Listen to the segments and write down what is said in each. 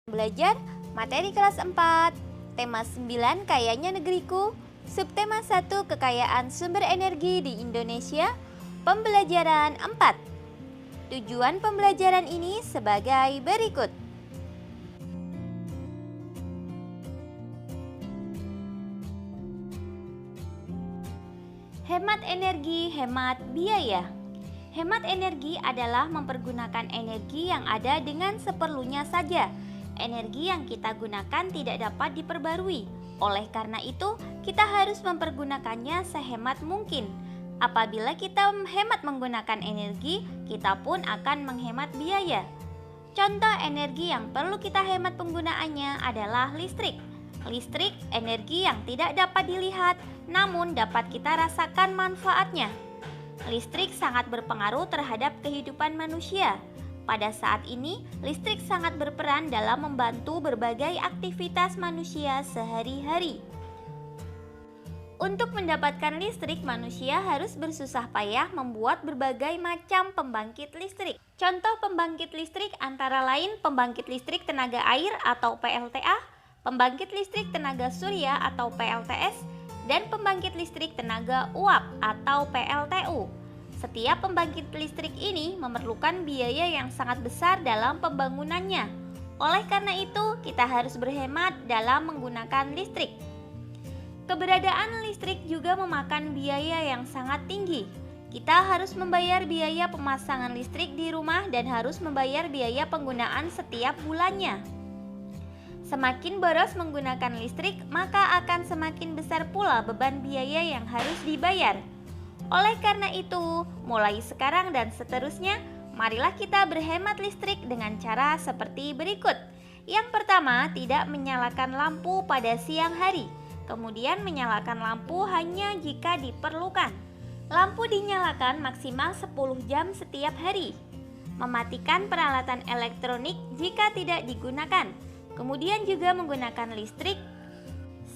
Belajar materi kelas 4, tema 9 kayanya negeriku, subtema 1 kekayaan sumber energi di Indonesia, pembelajaran 4. Tujuan pembelajaran ini sebagai berikut. Hemat energi, hemat biaya. Hemat energi adalah mempergunakan energi yang ada dengan seperlunya saja. Energi yang kita gunakan tidak dapat diperbarui. Oleh karena itu, kita harus mempergunakannya sehemat mungkin. Apabila kita hemat menggunakan energi, kita pun akan menghemat biaya. Contoh energi yang perlu kita hemat penggunaannya adalah listrik. Listrik, energi yang tidak dapat dilihat, namun dapat kita rasakan manfaatnya. Listrik sangat berpengaruh terhadap kehidupan manusia. Pada saat ini, listrik sangat berperan dalam membantu berbagai aktivitas manusia sehari-hari. Untuk mendapatkan listrik, manusia harus bersusah payah membuat berbagai macam pembangkit listrik. Contoh pembangkit listrik antara lain pembangkit listrik tenaga air atau PLTA, pembangkit listrik tenaga surya atau PLTS, dan pembangkit listrik tenaga uap atau PLTU. Setiap pembangkit listrik ini memerlukan biaya yang sangat besar dalam pembangunannya. Oleh karena itu, kita harus berhemat dalam menggunakan listrik. Keberadaan listrik juga memakan biaya yang sangat tinggi. Kita harus membayar biaya pemasangan listrik di rumah dan harus membayar biaya penggunaan setiap bulannya. Semakin boros menggunakan listrik, maka akan semakin besar pula beban biaya yang harus dibayar. Oleh karena itu, mulai sekarang dan seterusnya, marilah kita berhemat listrik dengan cara seperti berikut. Yang pertama, tidak menyalakan lampu pada siang hari. Kemudian menyalakan lampu hanya jika diperlukan. Lampu dinyalakan maksimal 10 jam setiap hari. Mematikan peralatan elektronik jika tidak digunakan. Kemudian juga menggunakan listrik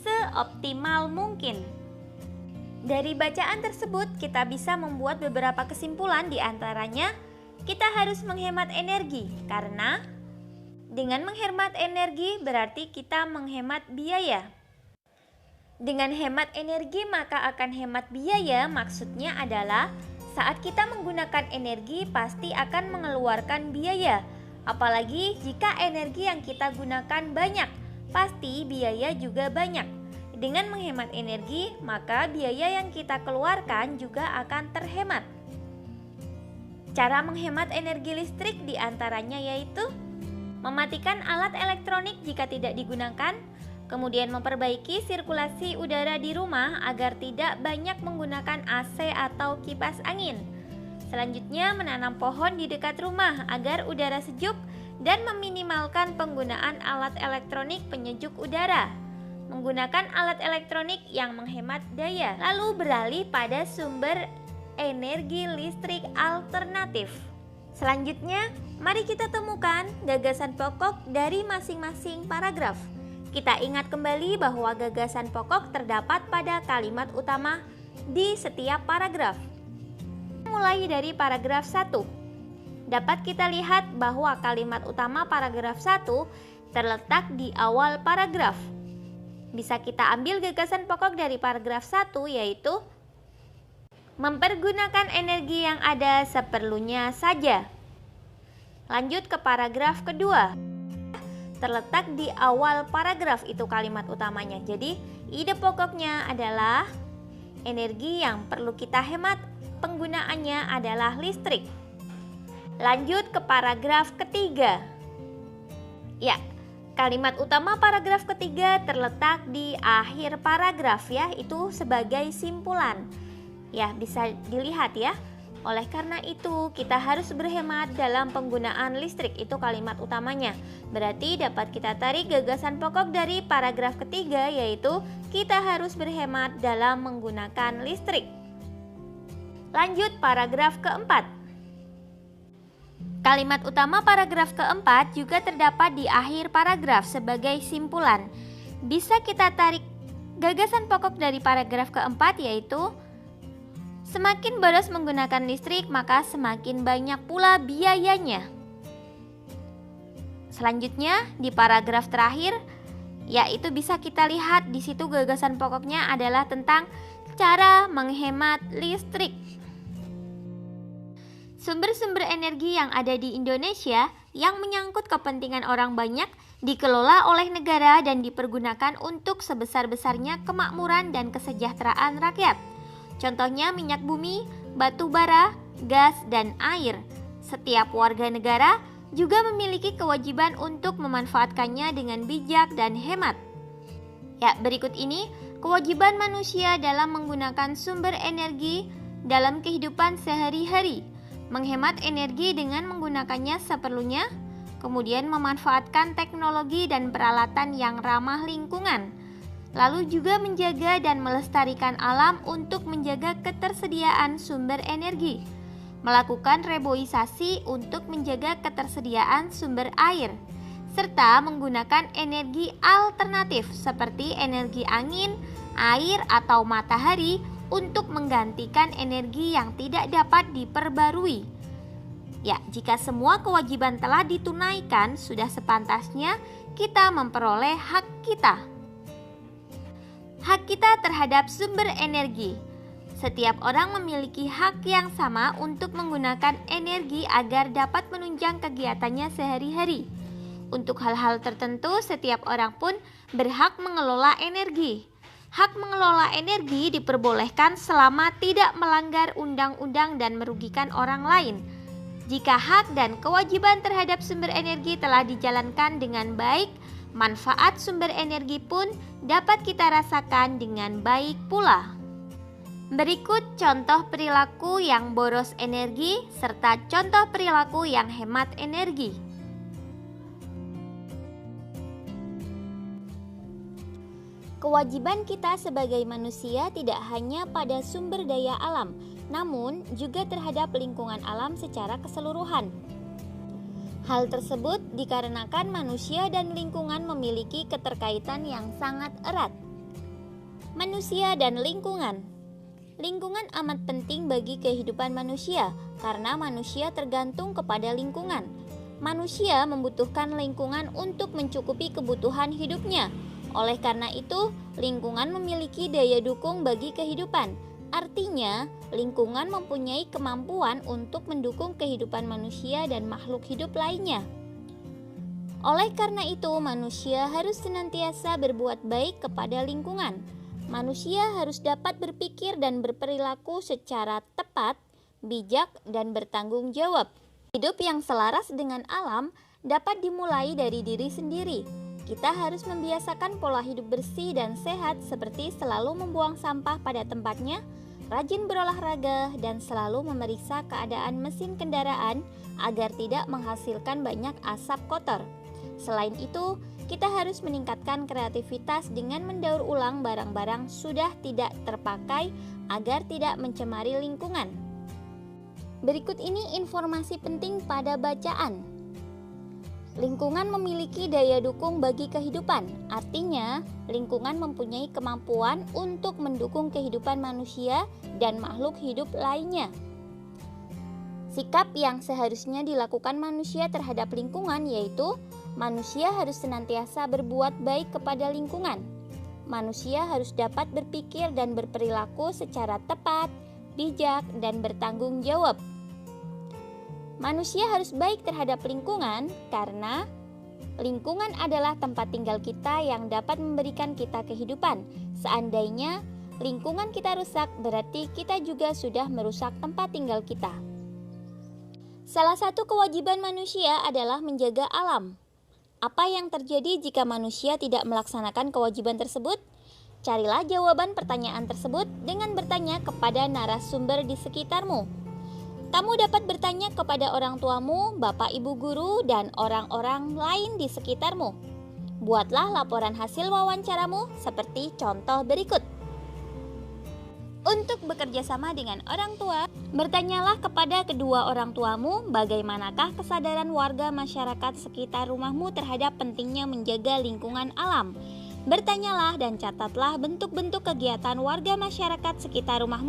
seoptimal mungkin. Dari bacaan tersebut, kita bisa membuat beberapa kesimpulan, di antaranya kita harus menghemat energi, karena dengan menghemat energi berarti kita menghemat biaya. Dengan hemat energi maka akan hemat biaya, maksudnya adalah saat kita menggunakan energi pasti akan mengeluarkan biaya. Apalagi jika energi yang kita gunakan banyak, pasti biaya juga banyak. Dengan menghemat energi, maka biaya yang kita keluarkan juga akan terhemat. Cara menghemat energi listrik diantaranya yaitu mematikan alat elektronik jika tidak digunakan, kemudian memperbaiki sirkulasi udara di rumah agar tidak banyak menggunakan AC atau kipas angin. Selanjutnya, menanam pohon di dekat rumah agar udara sejuk dan meminimalkan penggunaan alat elektronik penyejuk udara. Menggunakan alat elektronik yang menghemat daya, lalu beralih pada sumber energi listrik alternatif. Selanjutnya, mari kita temukan gagasan pokok dari masing-masing paragraf. Kita ingat kembali bahwa gagasan pokok terdapat pada kalimat utama di setiap paragraf. Mulai dari paragraf 1. Dapat kita lihat bahwa kalimat utama paragraf 1 terletak di awal paragraf. Bisa kita ambil gagasan pokok dari paragraf 1, yaitu mempergunakan energi yang ada seperlunya saja. Lanjut ke paragraf kedua. Terletak di awal paragraf, itu kalimat utamanya. Jadi, ide pokoknya adalah energi yang perlu kita hemat, penggunaannya adalah listrik. Lanjut ke paragraf ketiga. Ya, kalimat utama paragraf ketiga terletak di akhir paragraf ya, itu sebagai simpulan. Ya, bisa dilihat ya. Oleh karena itu, kita harus berhemat dalam penggunaan listrik, itu kalimat utamanya. Berarti dapat kita tarik gagasan pokok dari paragraf ketiga, yaitu kita harus berhemat dalam menggunakan listrik. Lanjut paragraf keempat. Kalimat utama paragraf keempat juga terdapat di akhir paragraf sebagai simpulan. Bisa kita tarik gagasan pokok dari paragraf keempat, yaitu semakin boros menggunakan listrik maka semakin banyak pula biayanya. Selanjutnya di paragraf terakhir, yaitu bisa kita lihat di situ gagasan pokoknya adalah tentang cara menghemat listrik. Sumber-sumber energi yang ada di Indonesia yang menyangkut kepentingan orang banyak dikelola oleh negara dan dipergunakan untuk sebesar-besarnya kemakmuran dan kesejahteraan rakyat. Contohnya minyak bumi, batu bara, gas, dan air. Setiap warga negara juga memiliki kewajiban untuk memanfaatkannya dengan bijak dan hemat. Ya, berikut ini kewajiban manusia dalam menggunakan sumber energi dalam kehidupan sehari-hari. Menghemat energi dengan menggunakannya seperlunya, kemudian memanfaatkan teknologi dan peralatan yang ramah lingkungan, lalu juga menjaga dan melestarikan alam untuk menjaga ketersediaan sumber energi, melakukan reboisasi untuk menjaga ketersediaan sumber air, serta menggunakan energi alternatif seperti energi angin, air, atau matahari untuk menggantikan energi yang tidak dapat diperbarui. Ya, jika semua kewajiban telah ditunaikan, sudah sepantasnya kita memperoleh hak kita. Hak kita terhadap sumber energi. Setiap orang memiliki hak yang sama untuk menggunakan energi agar dapat menunjang kegiatannya sehari-hari. Untuk hal-hal tertentu, setiap orang pun berhak mengelola energi. Hak mengelola energi diperbolehkan selama tidak melanggar undang-undang dan merugikan orang lain. Jika hak dan kewajiban terhadap sumber energi telah dijalankan dengan baik, manfaat sumber energi pun dapat kita rasakan dengan baik pula. Berikut contoh perilaku yang boros energi serta contoh perilaku yang hemat energi. Kewajiban kita sebagai manusia tidak hanya pada sumber daya alam, namun juga terhadap lingkungan alam secara keseluruhan. Hal tersebut dikarenakan manusia dan lingkungan memiliki keterkaitan yang sangat erat. Manusia dan lingkungan. Lingkungan amat penting bagi kehidupan manusia karena manusia tergantung kepada lingkungan. Manusia membutuhkan lingkungan untuk mencukupi kebutuhan hidupnya. Oleh karena itu, lingkungan memiliki daya dukung bagi kehidupan. Artinya, lingkungan mempunyai kemampuan untuk mendukung kehidupan manusia dan makhluk hidup lainnya. Oleh karena itu, manusia harus senantiasa berbuat baik kepada lingkungan. Manusia harus dapat berpikir dan berperilaku secara tepat, bijak, dan bertanggung jawab. Hidup yang selaras dengan alam dapat dimulai dari diri sendiri. Kita harus membiasakan pola hidup bersih dan sehat seperti selalu membuang sampah pada tempatnya, rajin berolahraga, dan selalu memeriksa keadaan mesin kendaraan agar tidak menghasilkan banyak asap kotor. Selain itu, kita harus meningkatkan kreativitas dengan mendaur ulang barang-barang sudah tidak terpakai agar tidak mencemari lingkungan. Berikut ini informasi penting pada bacaan. Lingkungan memiliki daya dukung bagi kehidupan, artinya lingkungan mempunyai kemampuan untuk mendukung kehidupan manusia dan makhluk hidup lainnya. Sikap yang seharusnya dilakukan manusia terhadap lingkungan yaitu manusia harus senantiasa berbuat baik kepada lingkungan. Manusia harus dapat berpikir dan berperilaku secara tepat, bijak, dan bertanggung jawab. Manusia harus baik terhadap lingkungan karena lingkungan adalah tempat tinggal kita yang dapat memberikan kita kehidupan. Seandainya lingkungan kita rusak, berarti kita juga sudah merusak tempat tinggal kita. Salah satu kewajiban manusia adalah menjaga alam. Apa yang terjadi jika manusia tidak melaksanakan kewajiban tersebut? Carilah jawaban pertanyaan tersebut dengan bertanya kepada narasumber di sekitarmu. Kamu dapat bertanya kepada orang tuamu, bapak ibu guru, dan orang-orang lain di sekitarmu. Buatlah laporan hasil wawancaramu seperti contoh berikut. Untuk bekerja sama dengan orang tua, bertanyalah kepada kedua orang tuamu bagaimanakah kesadaran warga masyarakat sekitar rumahmu terhadap pentingnya menjaga lingkungan alam. Bertanyalah dan catatlah bentuk-bentuk kegiatan warga masyarakat sekitar rumahmu